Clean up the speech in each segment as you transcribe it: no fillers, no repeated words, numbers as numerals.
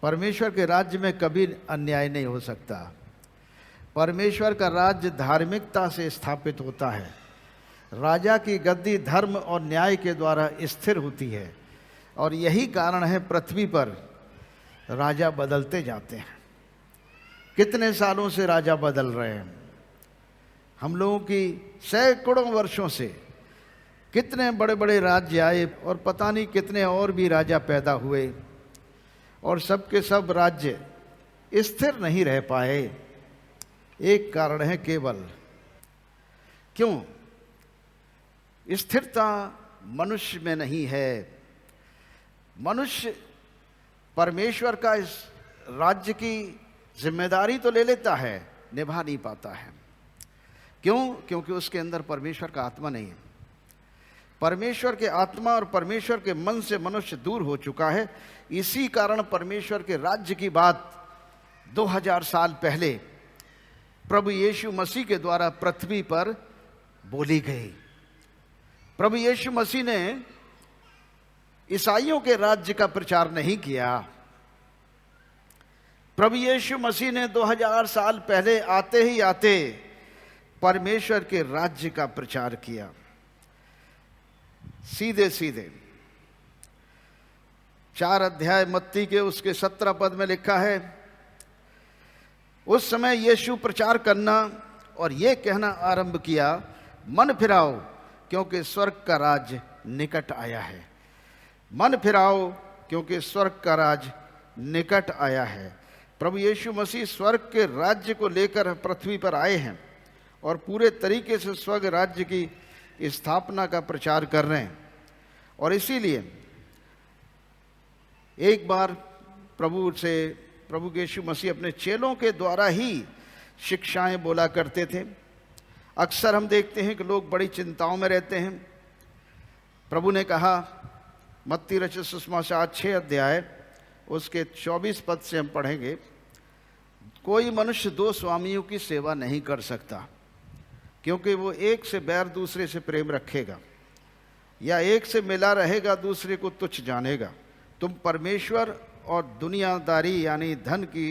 परमेश्वर के राज्य में कभी अन्याय नहीं हो सकता। परमेश्वर का राज्य धार्मिकता से स्थापित होता है। राजा की गद्दी धर्म और न्याय के द्वारा स्थिर होती है, और यही कारण है पृथ्वी पर राजा बदलते जाते हैं। कितने सालों से राजा बदल रहे हैं। हम लोगों की सैकड़ों वर्षों से कितने बड़े बड़े राज्य आए, और पता नहीं कितने और भी राजा पैदा हुए, और सबके सब राज्य स्थिर नहीं रह पाए। एक कारण है केवल, क्यों? स्थिरता मनुष्य में नहीं है। मनुष्य परमेश्वर का इस राज्य की जिम्मेदारी तो ले लेता है, निभा नहीं पाता है। क्यों? क्योंकि उसके अंदर परमेश्वर का आत्मा नहीं है। परमेश्वर के आत्मा और परमेश्वर के मन से मनुष्य दूर हो चुका है। इसी कारण परमेश्वर के राज्य की बात 2000 साल पहले प्रभु यीशु मसीह के द्वारा पृथ्वी पर बोली गई। प्रभु यीशु मसीह ने ईसाइयों के राज्य का प्रचार नहीं किया। प्रभु यीशु मसीह ने 2000 साल पहले आते ही आते परमेश्वर के राज्य का प्रचार किया। सीधे सीधे 4 अध्याय मत्ती के उसके 17 पद में लिखा है, उस समय यीशु प्रचार करना और ये कहना आरंभ किया, मन फिराओ क्योंकि स्वर्ग का राज्य निकट आया है। मन फिराओ क्योंकि स्वर्ग का राज्य निकट आया है। प्रभु यीशु मसीह स्वर्ग के राज्य को लेकर पृथ्वी पर आए हैं और पूरे तरीके से स्वर्ग राज्य की स्थापना का प्रचार कर रहे हैं। और इसीलिए एक बार प्रभु यीशु मसीह अपने चेलों के द्वारा ही शिक्षाएं बोला करते थे। अक्सर हम देखते हैं कि लोग बड़ी चिंताओं में रहते हैं। प्रभु ने कहा, मत्ती रचित सुसमाचार 6 अध्याय उसके 24 पद से हम पढ़ेंगे, कोई मनुष्य 2 स्वामियों की सेवा नहीं कर सकता, क्योंकि वो एक से बैर दूसरे से प्रेम रखेगा, या एक से मिला रहेगा दूसरे को तुच्छ जानेगा। तुम परमेश्वर और दुनियादारी यानी धन की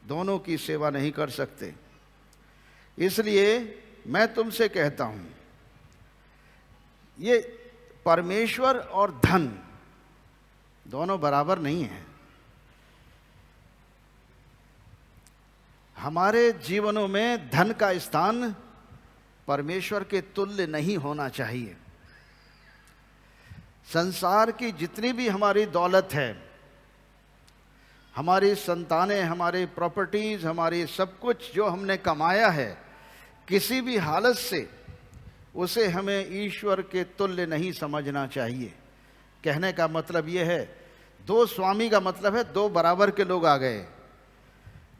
दोनों की सेवा नहीं कर सकते। इसलिए मैं तुमसे कहता हूं, ये परमेश्वर और धन दोनों बराबर नहीं है। हमारे जीवनों में धन का स्थान परमेश्वर के तुल्य नहीं होना चाहिए। संसार की जितनी भी हमारी दौलत है, हमारी संतानें, हमारी प्रॉपर्टीज, हमारी सब कुछ जो हमने कमाया है, किसी भी हालत से उसे हमें ईश्वर के तुल्य नहीं समझना चाहिए। कहने का मतलब यह है, 2 स्वामी का मतलब है 2 बराबर के लोग आ गए।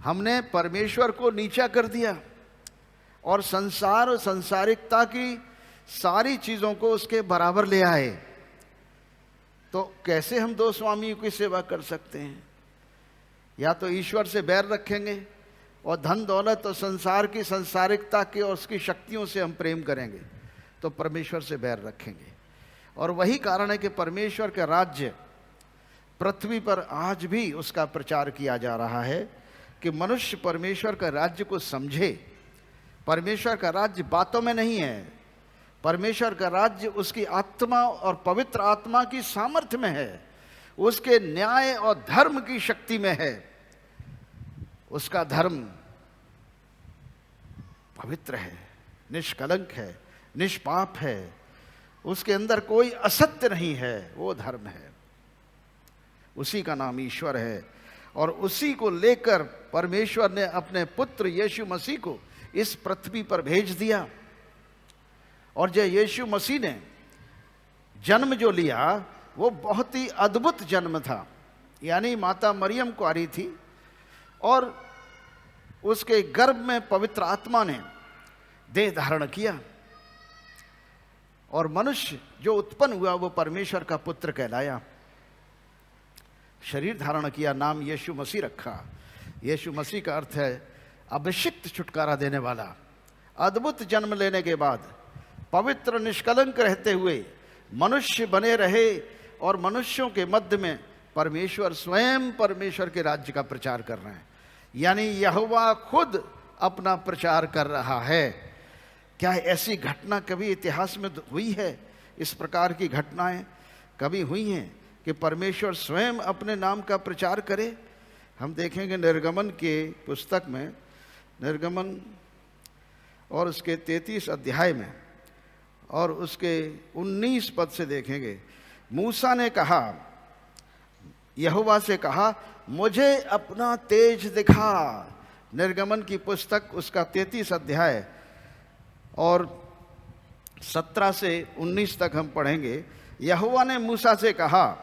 हमने परमेश्वर को नीचा कर दिया और संसार और संसारिकता की सारी चीज़ों को उसके बराबर ले आए। तो कैसे हम 2 स्वामियों की सेवा कर सकते हैं? या तो ईश्वर से बैर रखेंगे और धन दौलत और संसार की संसारिकता की और उसकी शक्तियों से हम प्रेम करेंगे, तो परमेश्वर से बैर रखेंगे। और वही कारण है कि परमेश्वर का राज्य पृथ्वी पर आज भी उसका प्रचार किया जा रहा है कि मनुष्य परमेश्वर का राज्य को समझे। परमेश्वर का राज्य बातों में नहीं है, परमेश्वर का राज्य उसकी आत्मा और पवित्र आत्मा की सामर्थ्य में है, उसके न्याय और धर्म की शक्ति में है। उसका धर्म पवित्र है, निष्कलंक है, निष्पाप है, उसके अंदर कोई असत्य नहीं है, वो धर्म है। उसी का नाम ईश्वर है, और उसी को लेकर परमेश्वर ने अपने पुत्र यीशु मसीह को इस पृथ्वी पर भेज दिया। और जो यीशु मसीह ने जन्म जो लिया वो बहुत ही अद्भुत जन्म था। यानी माता मरियम कुंवारी थी और उसके गर्भ में पवित्र आत्मा ने देह धारण किया, और मनुष्य जो उत्पन्न हुआ वो परमेश्वर का पुत्र कहलाया। शरीर धारण किया, नाम यीशु मसीह रखा। यीशु मसीह का अर्थ है अभिषिक्त छुटकारा देने वाला। अद्भुत जन्म लेने के बाद पवित्र निष्कलंक रहते हुए मनुष्य बने रहे और मनुष्यों के मध्य में परमेश्वर स्वयं परमेश्वर के राज्य का प्रचार कर रहे हैं, यानी यहोवा खुद अपना प्रचार कर रहा है। क्या ऐसी घटना कभी इतिहास में हुई है? इस प्रकार की घटनाएं कभी हुई हैं कि परमेश्वर स्वयं अपने नाम का प्रचार करे? हम देखेंगे निर्गमन के पुस्तक में, निर्गमन और उसके 33 अध्याय में और उसके 19 पद से देखेंगे। मूसा ने कहा, यहोवा से कहा, मुझे अपना तेज दिखा। निर्गमन की पुस्तक उसका 33 अध्याय और 17 से 19 तक हम पढ़ेंगे। यहोवा ने मूसा से कहा,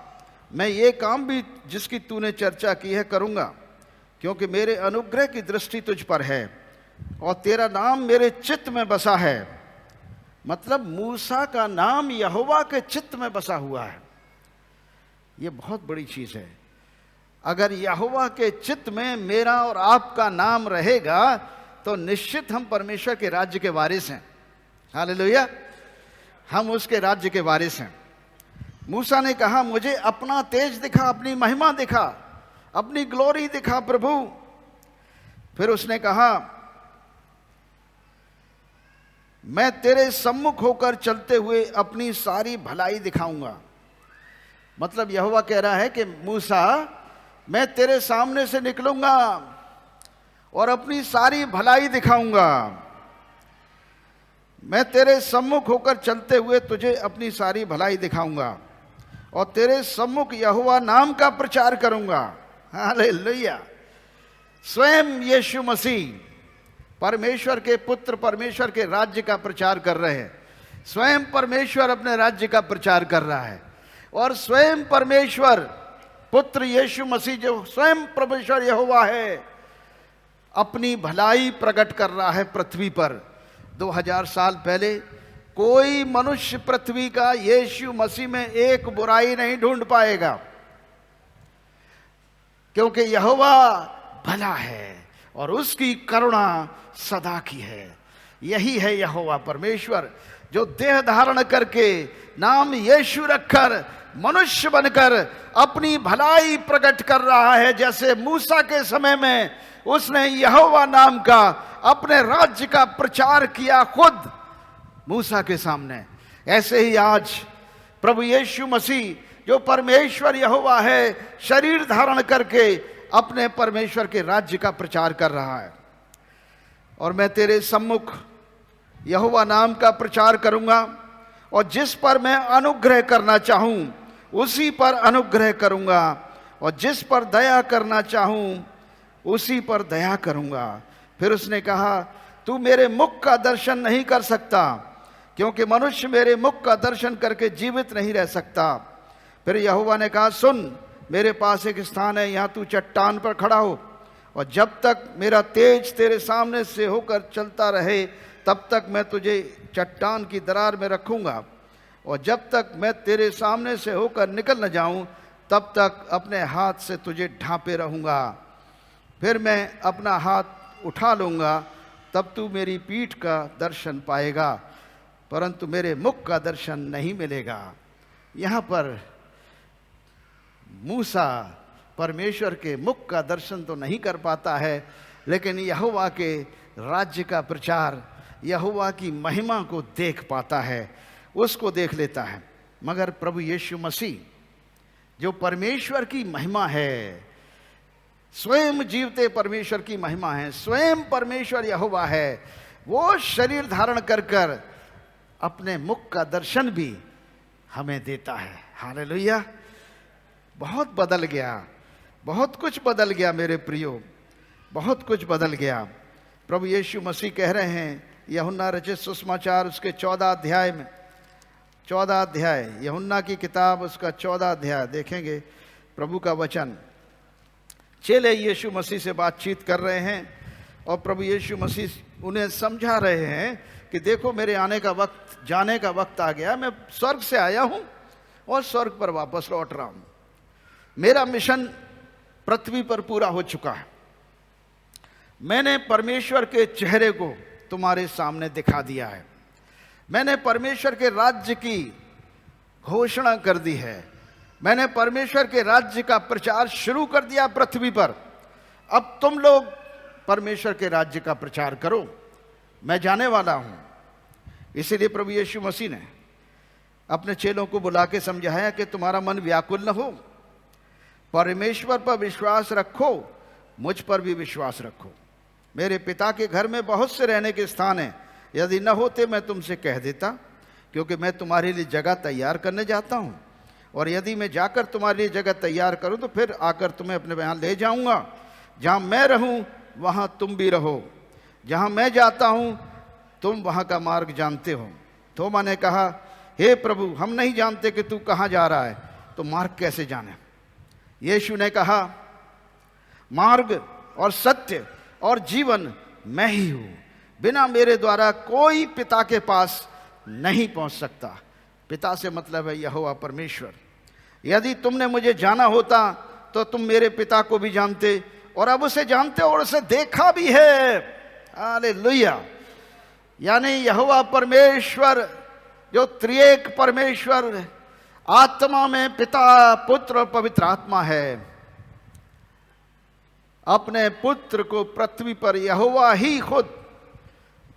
मैं ये काम भी जिसकी तूने चर्चा की है करूँगा, क्योंकि मेरे अनुग्रह की दृष्टि तुझ पर है और तेरा नाम मेरे चित्त में बसा है। मतलब मूसा का नाम यहोवा के चित्त में बसा हुआ है। ये बहुत बड़ी चीज़ है। अगर यहोवा के चित्त में मेरा और आपका नाम रहेगा तो निश्चित हम परमेश्वर के राज्य के वारिस हैं। हालेलुया, हम उसके राज्य के वारिस हैं। मूसा ने कहा, मुझे अपना तेज दिखा, अपनी महिमा दिखा, अपनी ग्लोरी दिखा प्रभु। फिर उसने कहा, मैं तेरे सम्मुख होकर चलते हुए अपनी सारी भलाई दिखाऊंगा। मतलब यहोवा कह रहा है कि मूसा, मैं तेरे सामने से निकलूंगा और अपनी सारी भलाई दिखाऊंगा। मैं तेरे सम्मुख होकर चलते हुए तुझे अपनी सारी भलाई दिखाऊंगा और तेरे सम्मुख यहोवा नाम का प्रचार करूंगा। हालेलुया। स्वयं यीशु मसीह परमेश्वर के पुत्र परमेश्वर के राज्य का प्रचार कर रहे हैं। स्वयं परमेश्वर अपने राज्य का प्रचार कर रहा है और स्वयं परमेश्वर पुत्र यीशु मसीह, जो स्वयं परमेश्वर यहोवा है, अपनी भलाई प्रकट कर रहा है पृथ्वी पर। 2000 साल पहले कोई मनुष्य पृथ्वी का यीशु मसीह में एक बुराई नहीं ढूंढ पाएगा, क्योंकि यहोवा भला है और उसकी करुणा सदा की है। यही है यहोवा परमेश्वर, जो देह धारण करके नाम यीशु रखकर मनुष्य बनकर अपनी भलाई प्रकट कर रहा है। जैसे मूसा के समय में उसने यहोवा नाम का अपने राज्य का प्रचार किया खुद मूसा के सामने, ऐसे ही आज प्रभु यीशु मसीह, जो परमेश्वर यहोवा है, शरीर धारण करके अपने परमेश्वर के राज्य का प्रचार कर रहा है। और मैं तेरे सम्मुख यहोवा नाम का प्रचार करूंगा और जिस पर मैं अनुग्रह करना चाहूं उसी पर अनुग्रह करूंगा और जिस पर दया करना चाहूं उसी पर दया करूंगा। फिर उसने कहा, तू मेरे मुख का दर्शन नहीं कर सकता, क्योंकि मनुष्य मेरे मुख का दर्शन करके जीवित नहीं रह सकता। फिर यहोवा ने कहा, सुन, मेरे पास एक स्थान है, यहाँ तू चट्टान पर खड़ा हो और जब तक मेरा तेज तेरे सामने से होकर चलता रहे तब तक मैं तुझे चट्टान की दरार में रखूंगा और जब तक मैं तेरे सामने से होकर निकल न जाऊं तब तक अपने हाथ से तुझे ढांपे रहूंगा। फिर मैं अपना हाथ उठा लूंगा, तब तू मेरी पीठ का दर्शन पाएगा, परंतु मेरे मुख का दर्शन नहीं मिलेगा। यहाँ पर मूसा परमेश्वर के मुख का दर्शन तो नहीं कर पाता है, लेकिन यहोवा के राज्य का प्रचार, यहोवा की महिमा को देख पाता है, उसको देख लेता है। मगर प्रभु यीशु मसीह, जो परमेश्वर की महिमा है, स्वयं जीवते परमेश्वर की महिमा है, स्वयं परमेश्वर यहोवा है, वो शरीर धारण कर कर अपने मुख का दर्शन भी हमें देता है। हालेलुया। बहुत बदल गया, बहुत कुछ बदल गया मेरे प्रियो, बहुत कुछ बदल गया। प्रभु यीशु मसीह कह रहे हैं, यूहन्ना रचित सुसमाचार उसके 14 अध्याय में, 14 अध्याय, यूहन्ना की किताब उसका 14 अध्याय देखेंगे। प्रभु का वचन, चेले यीशु मसीह से बातचीत कर रहे हैं और प्रभु यीशु मसीह उन्हें समझा रहे हैं कि देखो, मेरे आने का वक्त, जाने का वक्त आ गया। मैं स्वर्ग से आया हूं और स्वर्ग पर वापस लौट रहा हूं। मेरा मिशन पृथ्वी पर पूरा हो चुका है। मैंने परमेश्वर के चेहरे को तुम्हारे सामने दिखा दिया है। मैंने परमेश्वर के राज्य की घोषणा कर दी है। मैंने परमेश्वर के राज्य का प्रचार शुरू कर दिया पृथ्वी पर, अब तुम लोग परमेश्वर के राज्य का प्रचार करो, मैं जाने वाला हूं। इसीलिए प्रभु यीशु मसीह ने अपने चेलों को बुला के समझाया कि तुम्हारा मन व्याकुल न हो, परमेश्वर पर विश्वास रखो, मुझ पर भी विश्वास रखो। मेरे पिता के घर में बहुत से रहने के स्थान हैं, यदि न होते मैं तुमसे कह देता, क्योंकि मैं तुम्हारे लिए जगह तैयार करने जाता हूं। और यदि मैं जाकर तुम्हारे लिए जगह तैयार करूं तो फिर आकर तुम्हें अपने यहाँ ले जाऊंगा। जहां मैं रहूं वहां तुम भी रहो, जहां मैं जाता हूं तुम वहां का मार्ग जानते हो। थोमा ने कहा, हे प्रभु, हम नहीं जानते कि तू कहां जा रहा है, तो मार्ग कैसे जाने? यीशु ने कहा, मार्ग और सत्य और जीवन मैं ही हूं, बिना मेरे द्वारा कोई पिता के पास नहीं पहुंच सकता। पिता से मतलब है यहोवा परमेश्वर। यदि तुमने मुझे जाना होता तो तुम मेरे पिता को भी जानते और अब उसे जानते हो और उसे देखा भी है। हालेलुया। यानी यहोवा परमेश्वर जो त्रिएक परमेश्वर आत्मा में पिता, पुत्र और पवित्र आत्मा है, अपने पुत्र को पृथ्वी पर यहोवा ही खुद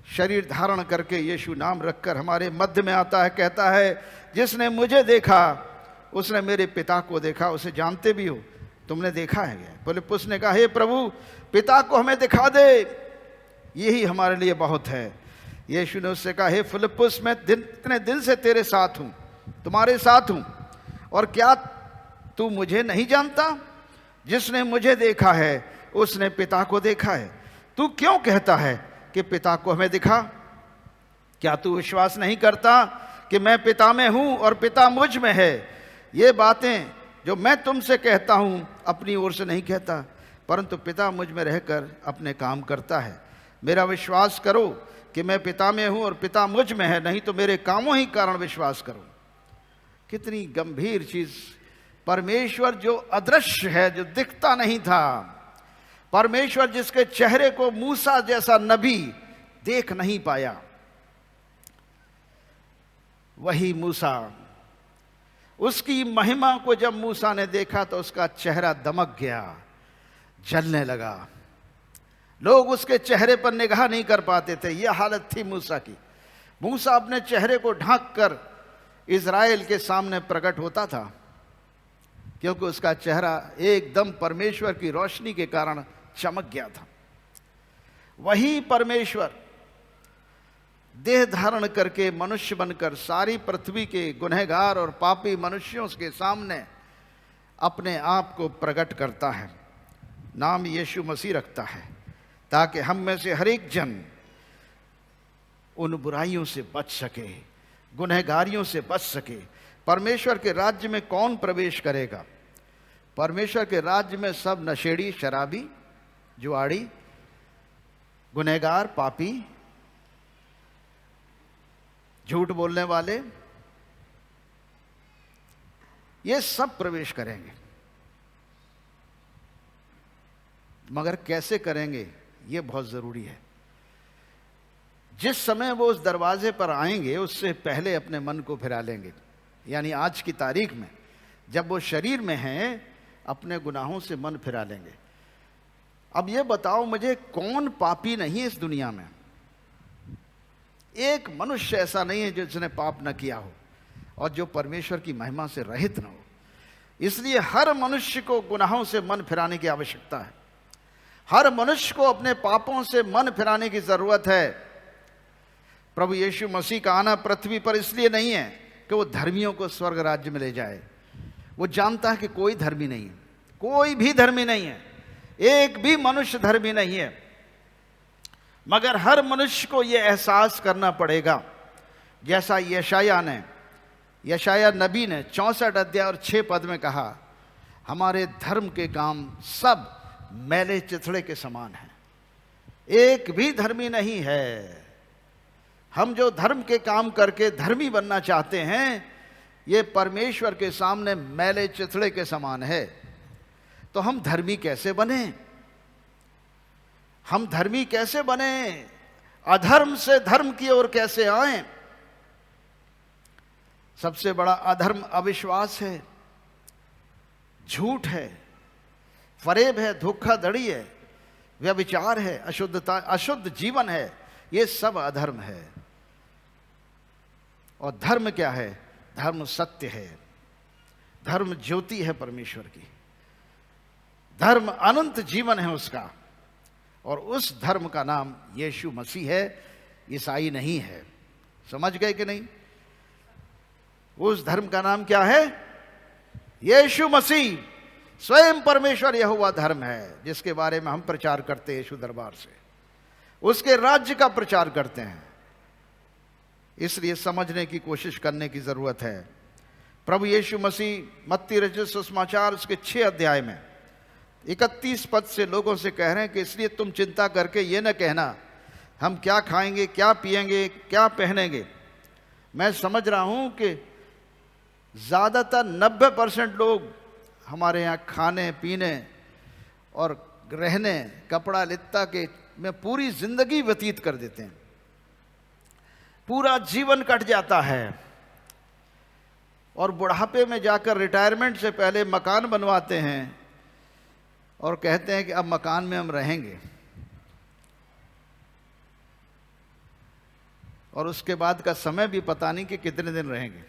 शरीर धारण करके यीशु नाम रखकर हमारे मध्य में आता है। कहता है, जिसने मुझे देखा उसने मेरे पिता को देखा, उसे जानते भी हो, तुमने देखा है। फिलिप्पुस ने कहा, हे प्रभु, पिता को हमें दिखा दे, यही हमारे लिए बहुत है। यीशु ने उससे कहा, हे फिलिप्पुस, मैं इतने दिन से तेरे साथ हूं, तुम्हारे साथ हूं, और क्या तू मुझे नहीं जानता? जिसने मुझे देखा है उसने पिता को देखा है। तू क्यों कहता है कि पिता को हमें दिखा? क्या तू विश्वास नहीं करता कि मैं पिता में हूं और पिता मुझ में है? ये बातें जो मैं तुमसे कहता हूं अपनी ओर से नहीं कहता, परंतु पिता मुझ में रहकर अपने काम करता है। मेरा विश्वास करो कि मैं पिता में हूं और पिता मुझ में है, नहीं तो मेरे कामों ही कारण विश्वास करो। कितनी गंभीर चीज! परमेश्वर जो अदृश्य है, जो दिखता नहीं था, परमेश्वर जिसके चेहरे को मूसा जैसा नबी देख नहीं पाया, वही मूसा, उसकी महिमा को जब मूसा ने देखा तो उसका चेहरा दमक गया, जलने लगा। लोग उसके चेहरे पर निगाह नहीं कर पाते थे। यह हालत थी मूसा की। मूसा अपने चेहरे को ढांक कर इज़राइल के सामने प्रकट होता था, क्योंकि उसका चेहरा एकदम परमेश्वर की रोशनी के कारण चमक गया था। वही परमेश्वर देह धारण करके मनुष्य बनकर सारी पृथ्वी के गुनहगार और पापी मनुष्यों के सामने अपने आप को प्रकट करता है। नाम यीशु मसीह रखता है, ताकि हम में से हर एक जन उन बुराइयों से बच सके, गुनहगारियों से बच सके। परमेश्वर के राज्य में कौन प्रवेश करेगा? परमेश्वर के राज्य में सब नशेड़ी, शराबी, जुआड़ी, गुनहगार, पापी, झूठ बोलने वाले, ये सब प्रवेश करेंगे। मगर कैसे करेंगे, ये बहुत जरूरी है। जिस समय वो उस दरवाजे पर आएंगे उससे पहले अपने मन को फिरा लेंगे। यानी आज की तारीख में जब वो शरीर में हैं, अपने गुनाहों से मन फिरा लेंगे। अब ये बताओ मुझे, कौन पापी नहीं है इस दुनिया में? एक मनुष्य ऐसा नहीं है जिसने पाप न किया हो और जो परमेश्वर की महिमा से रहित न हो। इसलिए हर मनुष्य को गुनाहों से मन फिराने की आवश्यकता है। हर मनुष्य को अपने पापों से मन फिराने की जरूरत है। प्रभु यीशु मसीह का आना पृथ्वी पर इसलिए नहीं है कि वो धर्मियों को स्वर्ग राज्य में ले जाए। वो जानता है कि कोई धर्मी नहीं है, कोई भी धर्मी नहीं है, एक भी मनुष्य धर्मी नहीं है। मगर हर मनुष्य को यह एहसास करना पड़ेगा, जैसा यशाया नबी ने 64 अध्याय और 6 पद में कहा, हमारे धर्म के काम सब मैले चिथड़े के समान हैं, एक भी धर्मी नहीं है। हम जो धर्म के काम करके धर्मी बनना चाहते हैं, ये परमेश्वर के सामने मैले चिथड़े के समान है। तो हम धर्मी कैसे बने? हम धर्मी कैसे बने? अधर्म से धर्म की ओर कैसे आए? सबसे बड़ा अधर्म अविश्वास है। झूठ है, फरेब है, धोखाधड़ी है, व्यभिचार है, अशुद्धता, अशुद्ध जीवन है, ये सब अधर्म है। और धर्म क्या है? धर्म सत्य है, धर्म ज्योति है परमेश्वर की, धर्म अनंत जीवन है उसका, और उस धर्म का नाम यीशु मसीह है, ईसाई नहीं है। समझ गए कि नहीं? उस धर्म का नाम क्या है? यीशु मसीह, स्वयं परमेश्वर यहोवा धर्म है, जिसके बारे में हम प्रचार करते हैं यीशु दरबार से, उसके राज्य का प्रचार करते हैं। इसलिए समझने की कोशिश करने की जरूरत है। प्रभु यीशु मसीह मत्ती रचित सुसमाचार उसके 6 अध्याय में 31 पद से लोगों से कह रहे हैं कि इसलिए तुम चिंता करके ये न कहना हम क्या खाएंगे, क्या पिएंगे, क्या पहनेंगे। मैं समझ रहा हूं कि ज़्यादातर 90% लोग हमारे यहाँ खाने पीने और रहने, कपड़ा लित्ता के में पूरी जिंदगी व्यतीत कर देते हैं, पूरा जीवन कट जाता है, और बुढ़ापे में जाकर रिटायरमेंट से पहले मकान बनवाते हैं और कहते हैं कि अब मकान में हम रहेंगे, और उसके बाद का समय भी पता नहीं कि कितने दिन रहेंगे।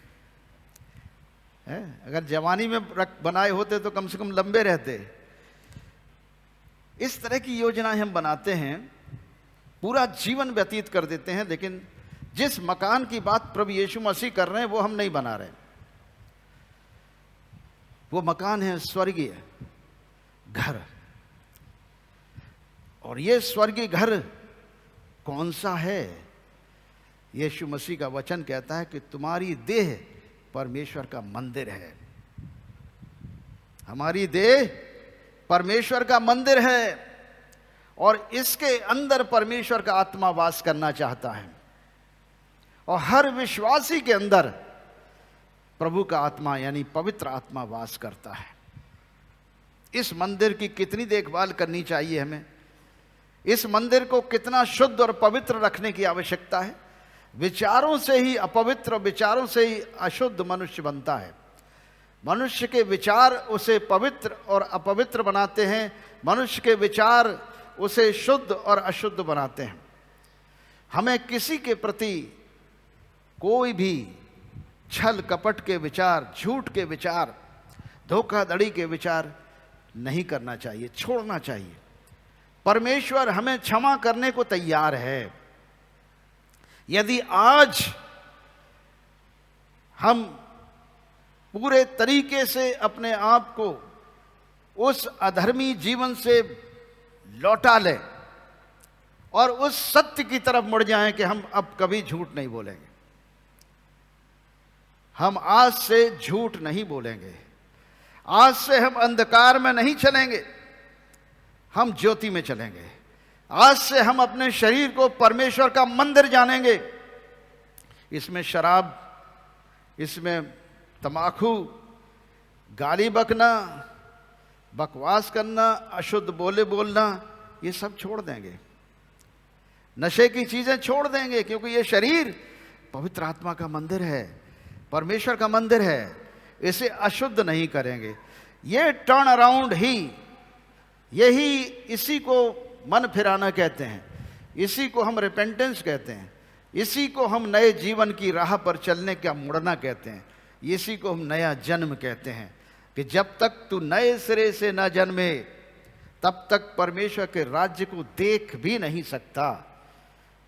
अगर जवानी में बनाए होते तो कम से कम लंबे रहते। इस तरह की योजनाएं हम बनाते हैं, पूरा जीवन व्यतीत कर देते हैं, लेकिन जिस मकान की बात प्रभु यीशु मसीह कर रहे हैं वो हम नहीं बना रहे। वो मकान है स्वर्गीय घर, और ये स्वर्गीय घर कौन सा है? यीशु मसीह का वचन कहता है कि तुम्हारी देह परमेश्वर का मंदिर है। हमारी देह परमेश्वर का मंदिर है, और इसके अंदर परमेश्वर का आत्मा वास करना चाहता है, और हर विश्वासी के अंदर प्रभु का आत्मा यानी पवित्र आत्मा वास करता है। इस मंदिर की कितनी देखभाल करनी चाहिए हमें, इस मंदिर को कितना शुद्ध और पवित्र रखने की आवश्यकता है। विचारों से ही अपवित्र, विचारों से ही अशुद्ध मनुष्य बनता है। मनुष्य के विचार उसे पवित्र और अपवित्र बनाते हैं, मनुष्य के विचार उसे शुद्ध और अशुद्ध बनाते हैं। हमें किसी के प्रति कोई भी छल कपट के विचार, झूठ के विचार, धोखाधड़ी के विचार नहीं करना चाहिए, छोड़ना चाहिए। परमेश्वर हमें क्षमा करने को तैयार है। यदि आज हम पूरे तरीके से अपने आप को उस अधर्मी जीवन से लौटा लें और उस सत्य की तरफ मुड़ जाएं कि हम अब कभी झूठ नहीं बोलेंगे, हम आज से झूठ नहीं बोलेंगे, आज से हम अंधकार में नहीं चलेंगे, हम ज्योति में चलेंगे। आज से हम अपने शरीर को परमेश्वर का मंदिर जानेंगे। इसमें शराब, इसमें तमाकू, गाली बकना, बकवास करना, अशुद्ध बोलना, ये सब छोड़ देंगे। नशे की चीजें छोड़ देंगे, क्योंकि ये शरीर पवित्र आत्मा का मंदिर है, परमेश्वर का मंदिर है। इसे अशुद्ध नहीं करेंगे। ये टर्न अराउंड ही, यही, इसी को मन फिराना कहते हैं, इसी को हम रिपेंटेंस कहते हैं, इसी को हम नए जीवन की राह पर चलने का मुड़ना कहते हैं, इसी को हम नया जन्म कहते हैं। कि जब तक तू नए सिरे से न जन्मे तब तक परमेश्वर के राज्य को देख भी नहीं सकता।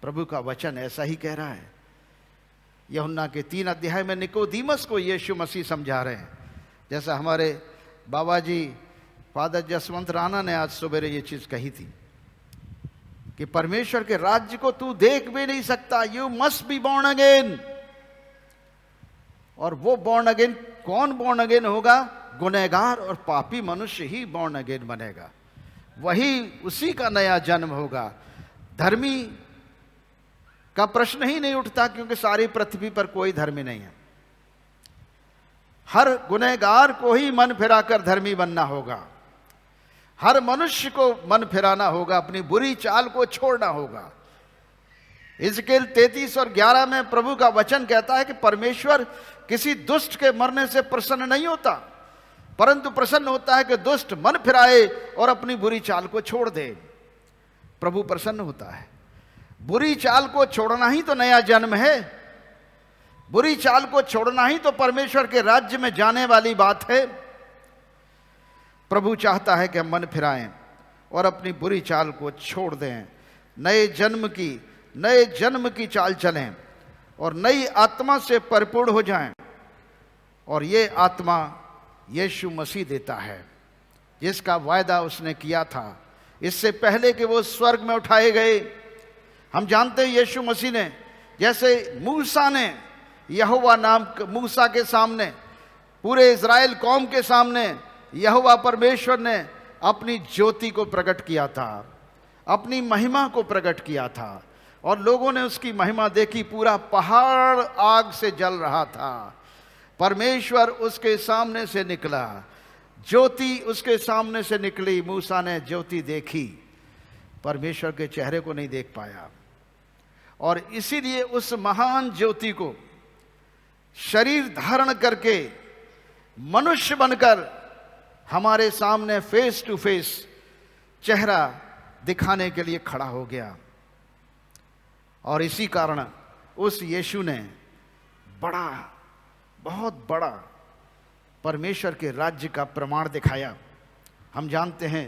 प्रभु का वचन ऐसा ही कह रहा है। यूहन्ना के 3 अध्याय में निकोदीमस को यीशु मसीह समझा रहे हैं, जैसा हमारे बाबा जी फादर जसवंत राणा ने आज सुबह ये चीज कही थी कि परमेश्वर के राज्य को तू देख भी नहीं सकता, you must be born again. और वो बॉर्न अगेन, कौन बॉर्न अगेन होगा? गुनहगार और पापी मनुष्य ही बॉर्न अगेन बनेगा, वही उसी का नया जन्म होगा। धर्मी का प्रश्न ही नहीं उठता, क्योंकि सारी पृथ्वी पर कोई धर्मी नहीं है। हर गुनहगार को ही मन फिराकर धर्मी बनना होगा, हर मनुष्य को मन फिराना होगा, अपनी बुरी चाल को छोड़ना होगा। हिजकेल 33 और 11 में प्रभु का वचन कहता है कि परमेश्वर किसी दुष्ट के मरने से प्रसन्न नहीं होता, परंतु प्रसन्न होता है कि दुष्ट मन फिराए और अपनी बुरी चाल को छोड़ दे। प्रभु प्रसन्न होता है। बुरी चाल को छोड़ना ही तो नया जन्म है, बुरी चाल को छोड़ना ही तो परमेश्वर के राज्य में जाने वाली बात है। प्रभु चाहता है कि हम मन फिराएं और अपनी बुरी चाल को छोड़ दें, नए जन्म की चाल चलें और नई आत्मा से परिपूर्ण हो जाएं। और ये आत्मा यीशु मसीह देता है, जिसका वायदा उसने किया था इससे पहले कि वो स्वर्ग में उठाए गए। हम जानते हैं यीशु मसीह ने, जैसे मूसा ने यहोवा नाम मूसा के सामने, पूरे इज़राइल कौम के सामने यहोवा परमेश्वर ने अपनी ज्योति को प्रकट किया था, अपनी महिमा को प्रकट किया था और लोगों ने उसकी महिमा देखी। पूरा पहाड़ आग से जल रहा था, परमेश्वर उसके सामने से निकला, ज्योति उसके सामने से निकली। मूसा ने ज्योति देखी, परमेश्वर के चेहरे को नहीं देख पाया और इसीलिए उस महान ज्योति को शरीर धारण करके मनुष्य बनकर हमारे सामने फेस टू फेस चेहरा दिखाने के लिए खड़ा हो गया। और इसी कारण उस यीशु ने बहुत बड़ा परमेश्वर के राज्य का प्रमाण दिखाया। हम जानते हैं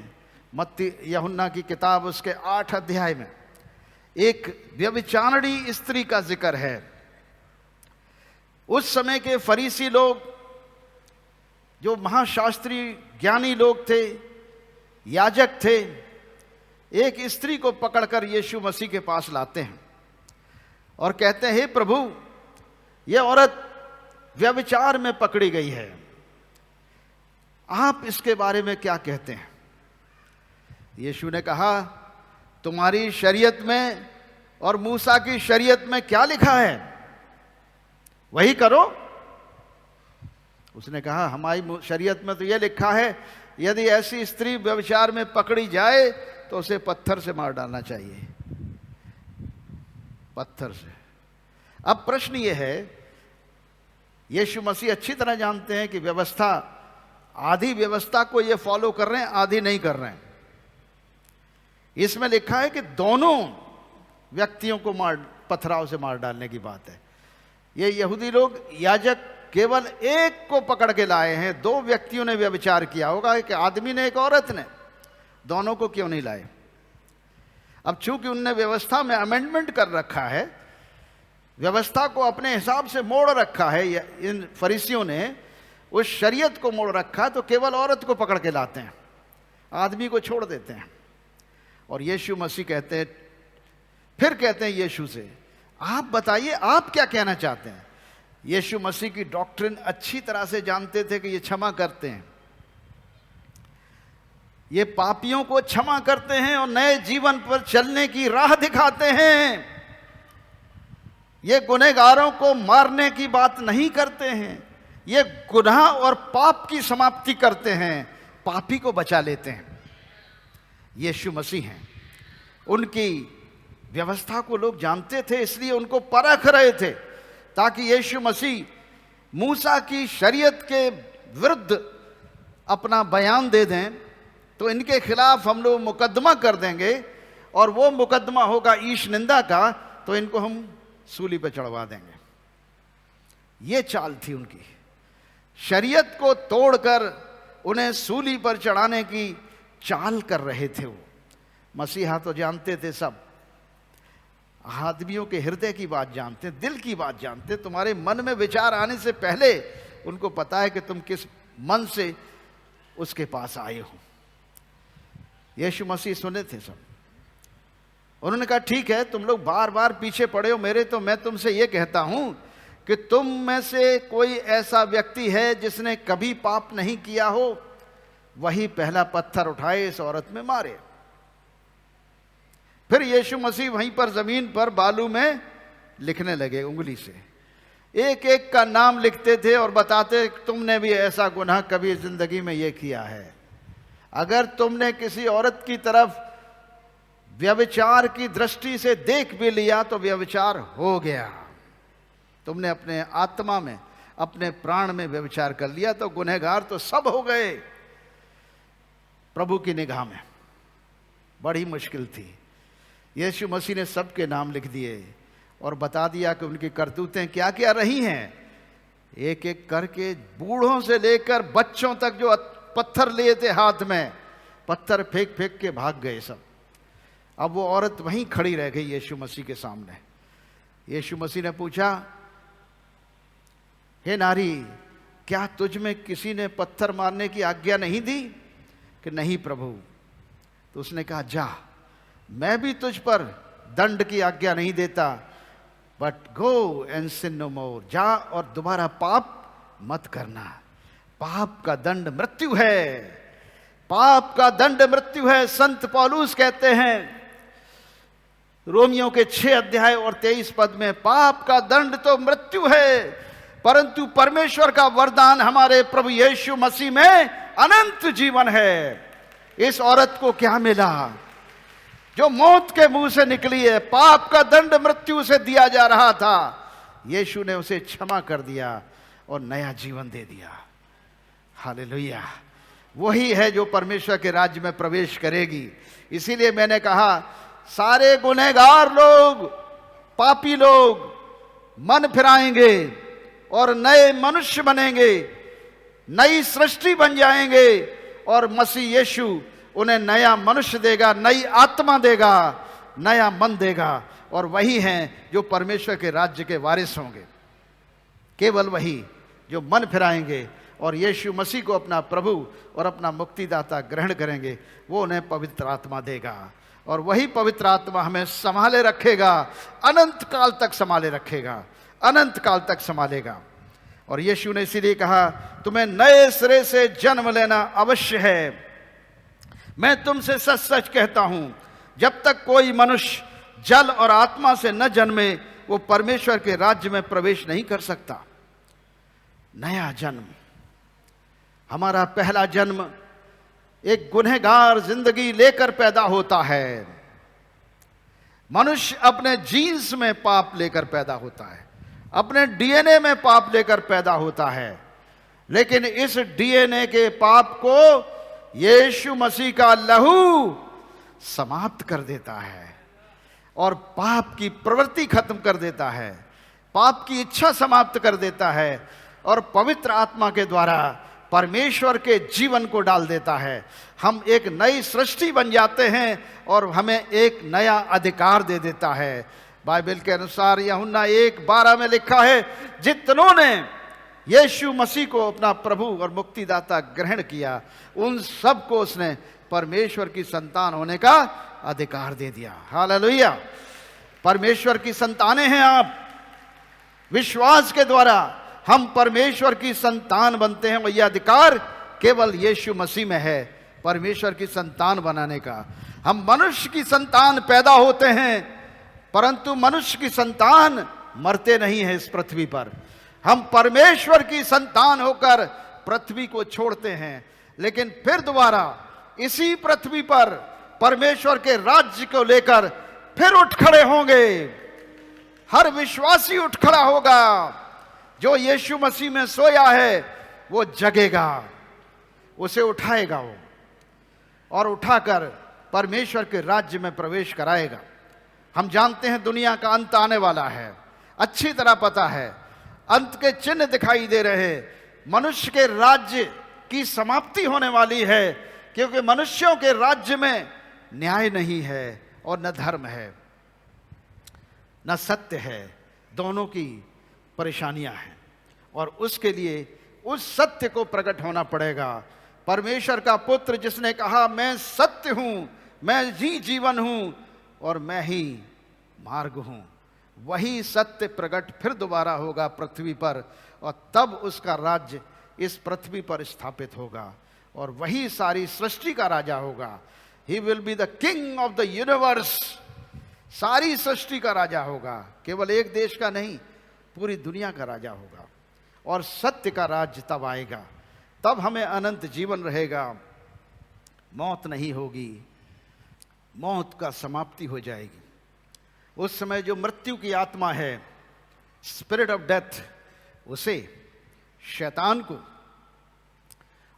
मत्ती यूहन्ना की किताब उसके 8 अध्याय में एक व्यभिचारिणी स्त्री का जिक्र है। उस समय के फरीसी लोग, जो महाशास्त्री ज्ञानी लोग थे, याजक थे, एक स्त्री को पकड़कर यीशु मसीह के पास लाते हैं और कहते हैं, हे प्रभु, यह औरत व्यभिचार में पकड़ी गई है, आप इसके बारे में क्या कहते हैं? यीशु ने कहा, तुम्हारी शरीयत में और मूसा की शरीयत में क्या लिखा है, वही करो। उसने कहा, हमारी शरीयत में तो यह लिखा है, यदि ऐसी स्त्री व्यभिचार में पकड़ी जाए तो उसे पत्थर से मार डालना चाहिए, पत्थर से। अब प्रश्न यह है, यीशु मसीह अच्छी तरह जानते हैं कि व्यवस्था, आधी व्यवस्था को ये फॉलो कर रहे हैं, आधी नहीं कर रहे हैं। इसमें लिखा है कि दोनों व्यक्तियों को पथराव से मार डालने की बात है। ये यहूदी लोग, याजक केवल एक को पकड़ के लाए हैं, 2 व्यक्तियों ने व्यभिचार किया होगा, एक आदमी ने एक औरत ने, दोनों को क्यों नहीं लाए? अब चूंकि उनने व्यवस्था में अमेंडमेंट कर रखा है, व्यवस्था को अपने हिसाब से मोड़ रखा है, इन फरीसियों ने उस शरीयत को मोड़ रखा, तो केवल औरत को पकड़ के लाते हैं, आदमी को छोड़ देते हैं। और यीशु मसीह कहते हैं, फिर कहते हैं यीशु से, आप बताइए आप क्या कहना चाहते हैं? यीशु मसीह की डॉक्ट्रिन अच्छी तरह से जानते थे कि ये क्षमा करते हैं, ये पापियों को क्षमा करते हैं और नए जीवन पर चलने की राह दिखाते हैं। ये गुनहगारों को मारने की बात नहीं करते हैं, ये गुनाह और पाप की समाप्ति करते हैं, पापी को बचा लेते हैं। यीशु मसीह हैं। उनकी व्यवस्था को लोग जानते थे, इसलिए उनको परख रहे थे, ताकि यीशु मसीह मूसा की शरीयत के विरुद्ध अपना बयान दे दें तो इनके खिलाफ हम लोग मुकदमा कर देंगे, और वो मुकदमा होगा ईश निंदा का, तो इनको हम सूली पे चढ़वा देंगे। ये चाल थी उनकी, शरीयत को तोड़कर उन्हें सूली पर चढ़ाने की चाल कर रहे थे वो। मसीहा तो जानते थे सब, आदमियों के हृदय की बात जानते, दिल की बात जानते। तुम्हारे मन में विचार आने से पहले उनको पता है कि तुम किस मन से उसके पास आए हो। यीशु मसीह सुने थे सब। उन्होंने कहा, ठीक है, तुम लोग बार बार पीछे पड़े हो मेरे, तो मैं तुमसे ये कहता हूं कि तुम में से कोई ऐसा व्यक्ति है जिसने कभी पाप नहीं किया हो, वही पहला पत्थर उठाए इस औरत में मारे। फिर यीशु मसीह वहीं पर जमीन पर बालू में लिखने लगे उंगली से, एक एक का नाम लिखते थे और बताते, तुमने भी ऐसा गुनाह कभी जिंदगी में ये किया है, अगर तुमने किसी औरत की तरफ व्यभिचार की दृष्टि से देख भी लिया तो व्यभिचार हो गया। तुमने अपने आत्मा में, अपने प्राण में व्यभिचार कर लिया तो गुनहगार तो सब हो गए। प्रभु की निगाह में बड़ी मुश्किल थी। यीशु मसीह ने सबके नाम लिख दिए और बता दिया कि उनकी करतूतें क्या क्या रही हैं। एक एक करके बूढ़ों से लेकर बच्चों तक जो पत्थर लिए थे हाथ में, पत्थर फेंक फेंक के भाग गए सब। अब वो औरत वहीं खड़ी रह गई यीशु मसीह के सामने। यीशु मसीह ने पूछा, हे नारी, क्या तुझ में किसी ने पत्थर मारने की आज्ञा नहीं दी? कि नहीं प्रभु। तो उसने कहा, जा, मैं भी तुझ पर दंड की आज्ञा नहीं देता, but go and sin no more. जा और दोबारा पाप मत करना। पाप का दंड मृत्यु है। पाप का दंड मृत्यु है। संत पौलुस कहते हैं रोमियो के 6 अध्याय और 23 पद में, पाप का दंड तो मृत्यु है, परंतु परमेश्वर का वरदान हमारे प्रभु यीशु मसीह में अनंत जीवन है। इस औरत को क्या मिला? जो मौत के मुंह से निकली है, पाप का दंड मृत्यु से दिया जा रहा था, यीशु ने उसे क्षमा कर दिया और नया जीवन दे दिया। हालेलुया। वही है जो परमेश्वर के राज्य में प्रवेश करेगी। इसीलिए मैंने कहा, सारे गुनहगार लोग, पापी लोग मन फिराएंगे और नए मनुष्य बनेंगे, नई सृष्टि बन जाएंगे और मसीह यीशु उन्हें नया मनुष्य देगा, नई आत्मा देगा, नया मन देगा। और वही हैं जो परमेश्वर के राज्य के वारिस होंगे। केवल वही जो मन फिराएंगे और यीशु मसीह को अपना प्रभु और अपना मुक्तिदाता ग्रहण करेंगे, वो उन्हें पवित्र आत्मा देगा। और वही पवित्र आत्मा हमें संभाले रखेगा, अनंत काल तक संभाले रखेगा, अनंत काल तक संभालेगा। और यीशु ने इसीलिए कहा, तुम्हें नए सिरे से जन्म लेना अवश्य है। मैं तुमसे सच सच कहता हूं, जब तक कोई मनुष्य जल और आत्मा से न जन्मे, वो परमेश्वर के राज्य में प्रवेश नहीं कर सकता। नया जन्म, हमारा पहला जन्म एक गुनहगार जिंदगी लेकर पैदा होता है। मनुष्य अपने जीन्स में पाप लेकर पैदा होता है, अपने डीएनए में पाप लेकर पैदा होता है। लेकिन इस डीएनए के पाप को यीशु मसीह का लहू समाप्त कर देता है और पाप की प्रवृत्ति खत्म कर देता है, पाप की इच्छा समाप्त कर देता है और पवित्र आत्मा के द्वारा परमेश्वर के जीवन को डाल देता है। हम एक नई सृष्टि बन जाते हैं और हमें एक नया अधिकार दे देता है। बाइबल के अनुसार यूहन्ना 1:12 में लिखा है, जितनों ने यीशु मसीह को अपना प्रभु और मुक्तिदाता ग्रहण किया, उन सबको उसने परमेश्वर की संतान होने का अधिकार दे दिया। हालेलुया। परमेश्वर की संतानें हैं आप। विश्वास के द्वारा हम परमेश्वर की संतान बनते हैं और यह अधिकार केवल यीशु मसीह में है, परमेश्वर की संतान बनाने का। हम मनुष्य की संतान पैदा होते हैं, परंतु मनुष्य की संतान मरते नहीं है इस पृथ्वी पर। हम परमेश्वर की संतान होकर पृथ्वी को छोड़ते हैं, लेकिन फिर दोबारा इसी पृथ्वी पर परमेश्वर के राज्य को लेकर फिर उठ खड़े होंगे। हर विश्वासी उठ खड़ा होगा। जो यीशु मसीह में सोया है वो जगेगा, उसे उठाएगा वो और उठाकर परमेश्वर के राज्य में प्रवेश कराएगा। हम जानते हैं दुनिया का अंत आने वाला है, अच्छी तरह पता है, अंत के चिन्ह दिखाई दे रहे हैं। मनुष्य के राज्य की समाप्ति होने वाली है, क्योंकि मनुष्यों के राज्य में न्याय नहीं है और न धर्म है, न सत्य है, दोनों की परेशानियां हैं। और उसके लिए उस सत्य को प्रकट होना पड़ेगा। परमेश्वर का पुत्र जिसने कहा, मैं सत्य हूं, मैं ही जीवन हूं और मैं ही मार्ग हूं, वही सत्य प्रकट फिर दोबारा होगा पृथ्वी पर, और तब उसका राज्य इस पृथ्वी पर स्थापित होगा और वही सारी सृष्टि का राजा होगा। He will be the king of the universe. सारी सृष्टि का राजा होगा, केवल एक देश का नहीं, पूरी दुनिया का राजा होगा। और सत्य का राज्य तब आएगा, तब हमें अनंत जीवन रहेगा, मौत नहीं होगी, मौत का समाप्ति हो जाएगी। उस समय जो मृत्यु की आत्मा है, स्पिरिट ऑफ डेथ, उसे शैतान को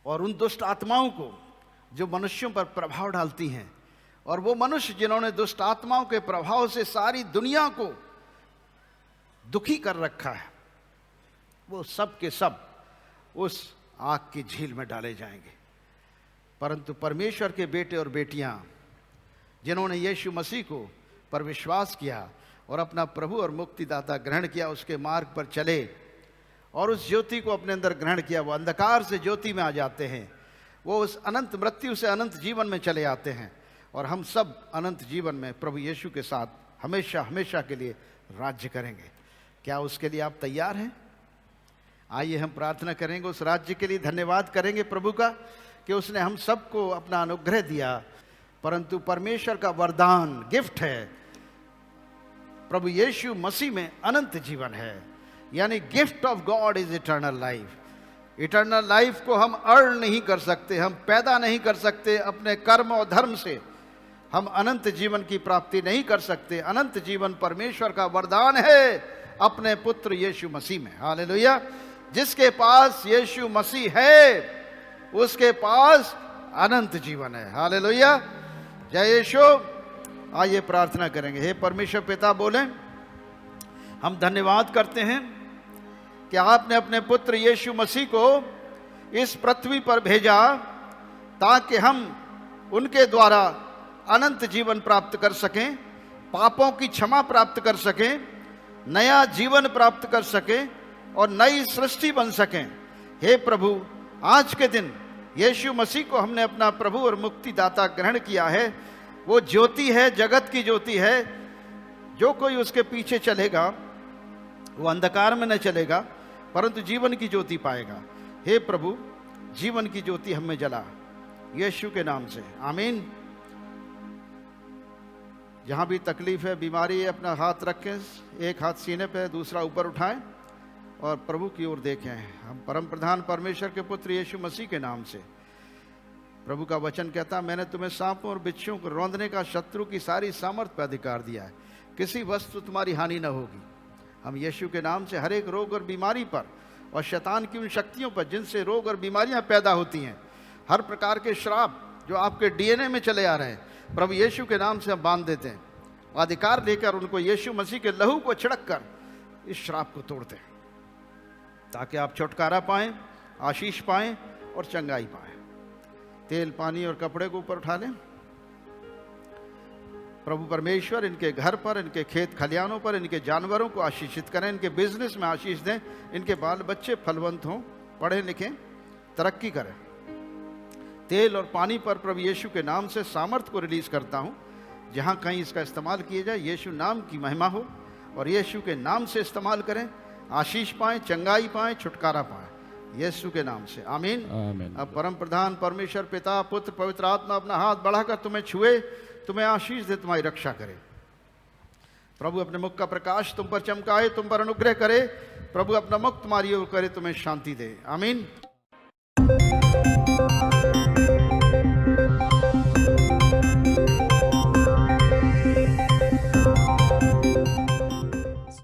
और उन दुष्ट आत्माओं को जो मनुष्यों पर प्रभाव डालती हैं, और वो मनुष्य जिन्होंने दुष्ट आत्माओं के प्रभाव से सारी दुनिया को दुखी कर रखा है, वो सब के सब उस आग की झील में डाले जाएंगे। परंतु परमेश्वर के बेटे और बेटियां जिन्होंने यीशु मसीह को पर विश्वास किया और अपना प्रभु और मुक्तिदाता ग्रहण किया, उसके मार्ग पर चले और उस ज्योति को अपने अंदर ग्रहण किया, वो अंधकार से ज्योति में आ जाते हैं, वो उस अनंत मृत्यु से अनंत जीवन में चले आते हैं, और हम सब अनंत जीवन में प्रभु यीशु के साथ हमेशा हमेशा के लिए राज्य करेंगे। क्या उसके लिए आप तैयार हैं? आइए हम प्रार्थना करेंगे, उस राज्य के लिए धन्यवाद करेंगे प्रभु का कि उसने हम सबको अपना अनुग्रह दिया। परंतु परमेश्वर का वरदान गिफ्ट है, प्रभु यीशु मसीह में अनंत जीवन है, यानी gift of God is eternal life. Eternal life को हम अर्न नहीं कर सकते, हम पैदा नहीं कर सकते अपने कर्म और धर्म से, हम अनंत जीवन की प्राप्ति नहीं कर सकते। अनंत जीवन परमेश्वर का वरदान है अपने पुत्र यीशु मसीह में। हालेलुया। जिसके पास यीशु मसीह है उसके पास अनंत जीवन है। हालेलुया, जय यीशु। आइए प्रार्थना करेंगे। हे परमेश्वर पिता, बोले हम धन्यवाद करते हैं कि आपने अपने पुत्र यीशु मसीह को इस पृथ्वी पर भेजा ताकि हम उनके द्वारा अनंत जीवन प्राप्त कर सकें, पापों की क्षमा प्राप्त कर सकें, नया जीवन प्राप्त कर सकें और नई सृष्टि बन सकें। हे प्रभु, आज के दिन यीशु मसीह को हमने अपना प्रभु और मुक्तिदाता ग्रहण किया है। वो ज्योति है, जगत की ज्योति है। जो कोई उसके पीछे चलेगा वो अंधकार में न चलेगा परंतु जीवन की ज्योति पाएगा। हे प्रभु, जीवन की ज्योति हमें जला, यीशु के नाम से, आमीन। जहां भी तकलीफ है, बीमारी है, अपना हाथ रखें, एक हाथ सीने पे, दूसरा ऊपर उठाएं और प्रभु की ओर देखें। हम परम प्रधान परमेश्वर के पुत्र यीशु मसीह के नाम से, प्रभु का वचन कहता, मैंने तुम्हें सांपों और बिच्छुओं को रौंदने का शत्रु की सारी सामर्थ पर अधिकार दिया है, किसी वस्तु तुम्हारी हानि न होगी। हम यीशु के नाम से हर एक रोग और बीमारी पर और शैतान की उन शक्तियों पर जिनसे रोग और बीमारियां पैदा होती हैं, हर प्रकार के श्राप जो आपके डीएनए में चले आ रहे हैं, प्रभु यीशु के नाम से हम बांध देते हैं। अधिकार लेकर उनको यीशु मसीह के लहू को छिड़क कर इस श्राप को तोड़ते हैं ताकि आप छुटकारा पाएं, आशीष पाएं और चंगाई पाएं। तेल, पानी और कपड़े को ऊपर उठा लें। प्रभु परमेश्वर इनके घर पर, इनके खेत खलियानों पर, इनके जानवरों को आशीषित करें, इनके बिजनेस में आशीष दें, इनके बाल बच्चे फलवंत हों, पढ़े लिखें, तरक्की करें। तेल और पानी पर प्रभु यीशु के नाम से सामर्थ को रिलीज करता हूं। जहां कहीं इसका इस्तेमाल किया जाए, यीशु नाम की महिमा हो और यीशु के नाम से इस्तेमाल करें, आशीष पाएं, चंगाई पाएं, छुटकारा पाएं, यीशु के नाम से, आमीन, आमीन। अब परम प्रधान परमेश्वर पिता, पुत्र, पवित्र आत्मा अपना हाथ बढ़ाकर तुम्हें छुए, तुम्हें आशीष दे, तुम्हारी रक्षा करे। प्रभु अपने मुख का प्रकाश तुम पर चमकाए, तुम पर अनुग्रह करे। प्रभु अपना मुख तुम्हारी ओर करे, तुम्हें शांति दे, आमीन।